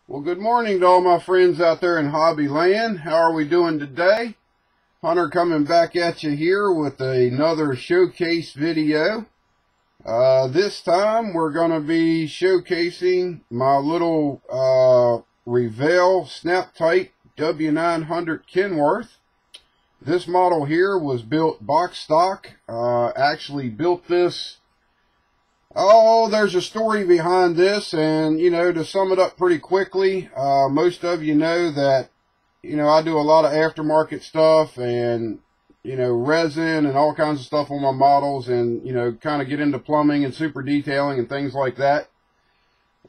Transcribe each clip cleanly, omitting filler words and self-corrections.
Well, good morning to all my friends out there in hobby land. How are we doing today? Hunter coming back at you here with another showcase video. This time we're going to be showcasing my little Revell snap tight w-900 Kenworth. This model here was built box stock. Actually built this. Oh, there's a story behind this, and, to sum it up pretty quickly, most of you know that, I do a lot of aftermarket stuff and, resin and all kinds of stuff on my models and, kind of get into plumbing and super detailing and things like that.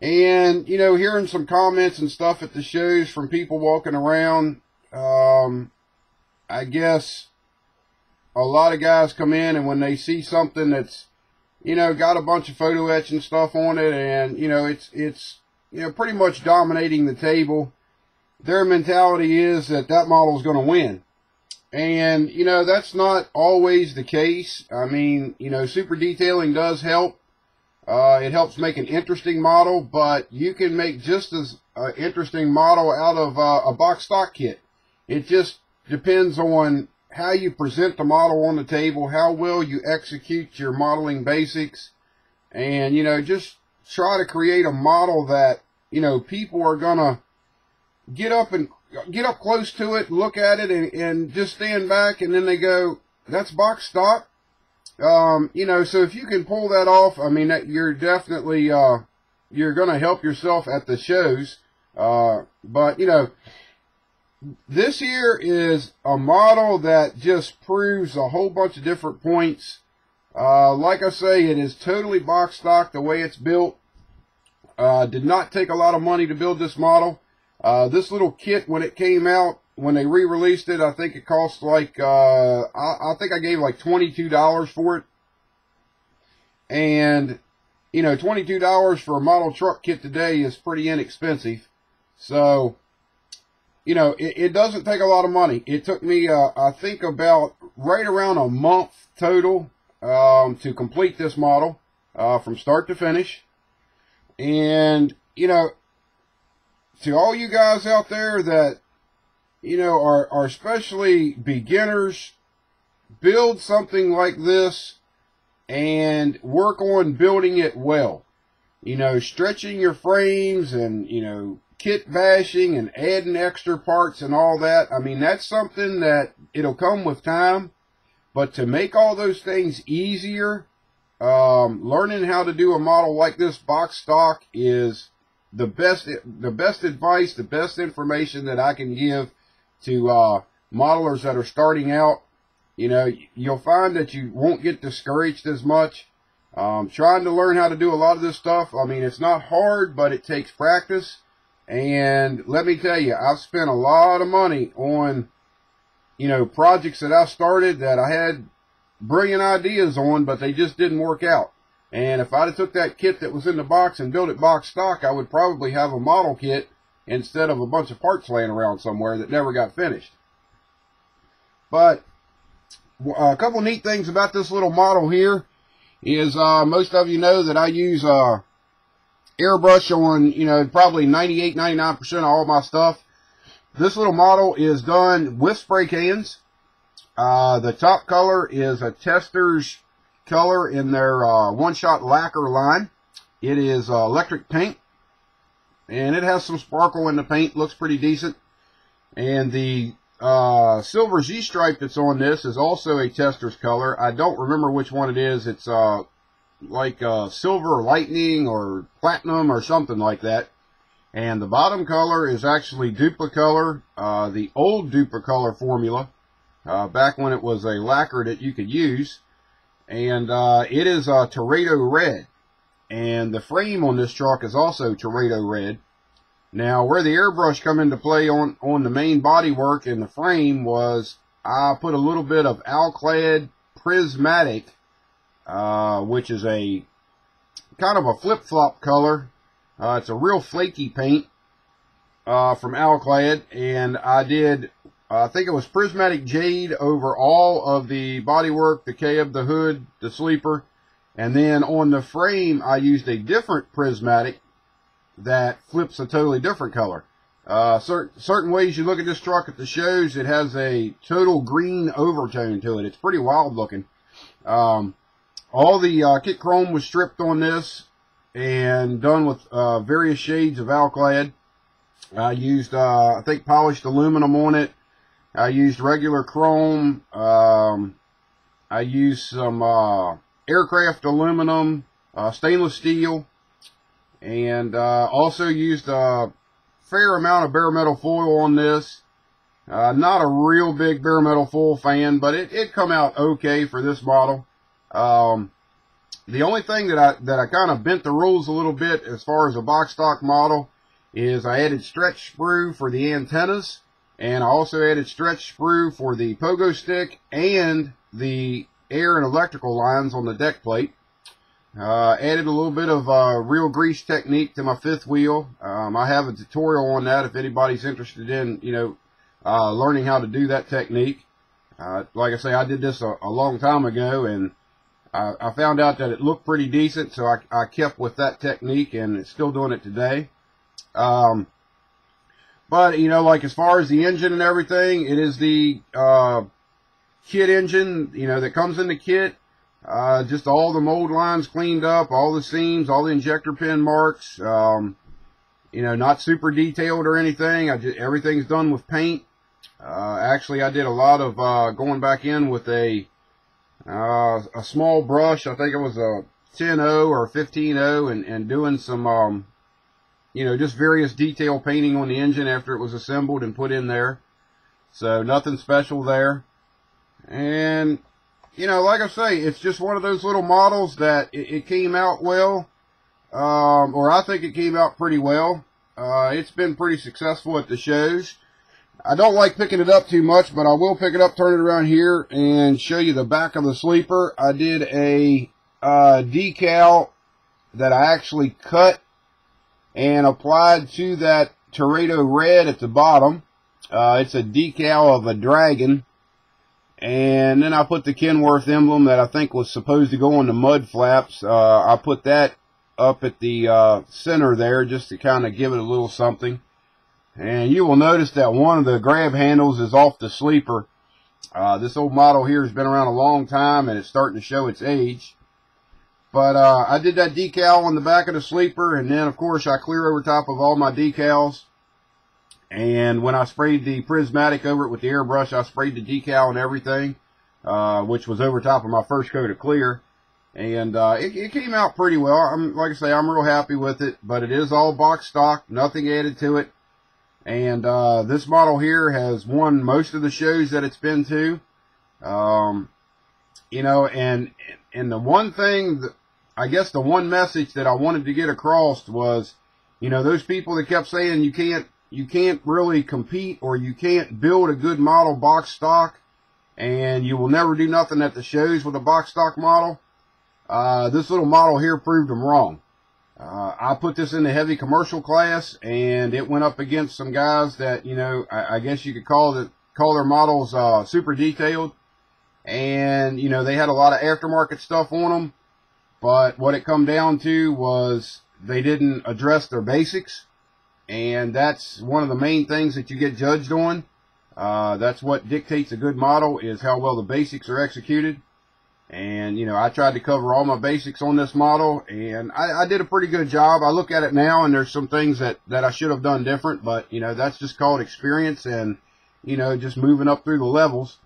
And, hearing some comments and stuff at the shows from people walking around, I guess a lot of guys come in and when they see something that's, got a bunch of photo etch and stuff on it, and, it's pretty much dominating the table. Their mentality is that model is going to win. And, that's not always the case. I mean, super detailing does help. It helps make an interesting model, but you can make just as interesting model out of a box stock kit. It just depends on how you present the model on the table, how well you execute your modeling basics, and, just try to create a model that, people are going to get up close to it, look at it, and just stand back, and then they go, that's box stock. So if you can pull that off, I mean, you're definitely, you're going to help yourself at the shows. But, this here is a model that just proves a whole bunch of different points. Like I say, it is totally box stock the way it's built. Did not take a lot of money to build this model. This little kit, when it came out, when they re-released it, I think it cost like, I think I gave like $22 for it. And, $22 for a model truck kit today is pretty inexpensive. So, it doesn't take a lot of money. It took me, I think, about right around a month total to complete this model from start to finish. And, to all you guys out there that, are especially beginners, build something like this and work on building it well. Stretching your frames and, kit bashing and adding extra parts and all that. I mean, that's something that it'll come with time. But to make all those things easier, learning how to do a model like this box stock is the best advice, the best information that I can give to modelers that are starting out. You'll find that you won't get discouraged as much. Trying to learn how to do a lot of this stuff, I mean, it's not hard, but it takes practice. And let me tell you, I've spent a lot of money on, projects that I started that I had brilliant ideas on, but they just didn't work out. And if I'd have took that kit that was in the box and built it box stock, I would probably have a model kit instead of a bunch of parts laying around somewhere that never got finished. But a couple neat things about this little model here is most of you know that I use airbrush on, probably 98-99% of all my stuff. This little model is done with spray cans. The top color is a tester's color in their one-shot lacquer line. It is electric paint, and it has some sparkle in the paint. Looks pretty decent. And the silver Z-stripe that's on this is also a tester's color. I don't remember which one it is. It's like silver lightning or platinum or something like that. And the bottom color is actually Duplicolor, the old Duplicolor formula, back when it was a lacquer that you could use. And it is Toreto red. And the frame on this truck is also Toreto red. Now, where the airbrush come into play on the main bodywork and the frame was, I put a little bit of Alclad Prismatic, which is a kind of a flip-flop color. It's a real flaky paint from Alclad, and I think it was Prismatic Jade over all of the bodywork, the cab, the hood, the sleeper, and then on the frame I used a different Prismatic that flips a totally different color. Certain ways you look at this truck at the shows, it has a total green overtone to it. It's pretty wild looking. All the kit chrome was stripped on this and done with various shades of alclad. I used, I think, polished aluminum on it. I used regular chrome. I used some aircraft aluminum, stainless steel, and also used a fair amount of bare metal foil on this. Not a real big bare metal foil fan, but it come out okay for this model. The only thing that I kind of bent the rules a little bit as far as a box stock model is I added stretch sprue for the antennas, and I also added stretch sprue for the pogo stick and the air and electrical lines on the deck plate. Added a little bit of real grease technique to my fifth wheel. I have a tutorial on that if anybody's interested in, learning how to do that technique. Like I say, I did this a long time ago, and I found out that it looked pretty decent, so I kept with that technique, and it's still doing it today. But, like as far as the engine and everything, it is the kit engine, that comes in the kit. Just all the mold lines cleaned up, all the seams, all the injector pin marks. Not super detailed or anything. Everything's done with paint. Actually, I did a lot of going back in with a small brush. I think it was a 10-0 or 15-0, and doing some, just various detail painting on the engine after it was assembled and put in there. So nothing special there. And, like I say, it's just one of those little models that it came out well, or I think it came out pretty well. It's been pretty successful at the shows. I don't like picking it up too much, but I will pick it up, turn it around here, and show you the back of the sleeper. I did a decal that I actually cut and applied to that Toreto red at the bottom. It's a decal of a dragon. And then I put the Kenworth emblem that I think was supposed to go on the mud flaps. I put that up at the center there just to kind of give it a little something. And you will notice that one of the grab handles is off the sleeper. This old model here has been around a long time, and it's starting to show its age. But I did that decal on the back of the sleeper, and then, of course, I clear over top of all my decals. And when I sprayed the prismatic over it with the airbrush, I sprayed the decal and everything, which was over top of my first coat of clear. And it came out pretty well. Like I say, I'm real happy with it, but it is all box stock, nothing added to it. And this model here has won most of the shows that it's been to. And the one thing, I guess the one message that I wanted to get across was, those people that kept saying you can't really compete, or you can't build a good model box stock, and you will never do nothing at the shows with a box stock model. This little model here proved them wrong. I put this in the heavy commercial class, and it went up against some guys that, I guess you could call their models super detailed. And, they had a lot of aftermarket stuff on them. But what it come down to was they didn't address their basics. And that's one of the main things that you get judged on. That's what dictates a good model, is how well the basics are executed. And, I tried to cover all my basics on this model, and I did a pretty good job. I look at it now, and there's some things that I should have done different, but, that's just called experience and, just moving up through the levels.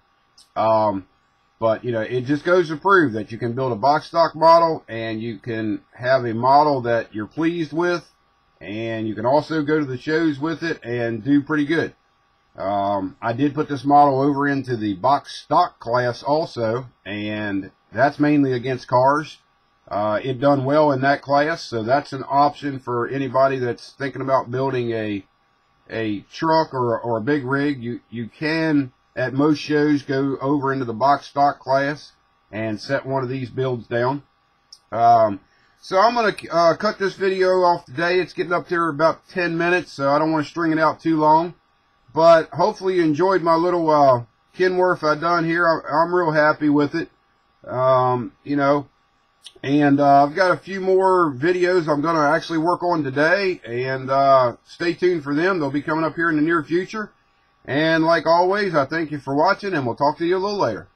But, it just goes to prove that you can build a box stock model, and you can have a model that you're pleased with, and you can also go to the shows with it and do pretty good. I did put this model over into the box stock class also, and that's mainly against cars. It done well in that class, so that's an option for anybody that's thinking about building a truck or a big rig. You can, at most shows, go over into the box stock class and set one of these builds down. So I'm going to cut this video off today. It's getting up there about 10 minutes, so I don't want to string it out too long. But hopefully you enjoyed my little Kenworth I done here. I'm real happy with it. And I've got a few more videos I'm going to actually work on today, and stay tuned for them. They'll be coming up here in the near future. And like always, I thank you for watching, and we'll talk to you a little later.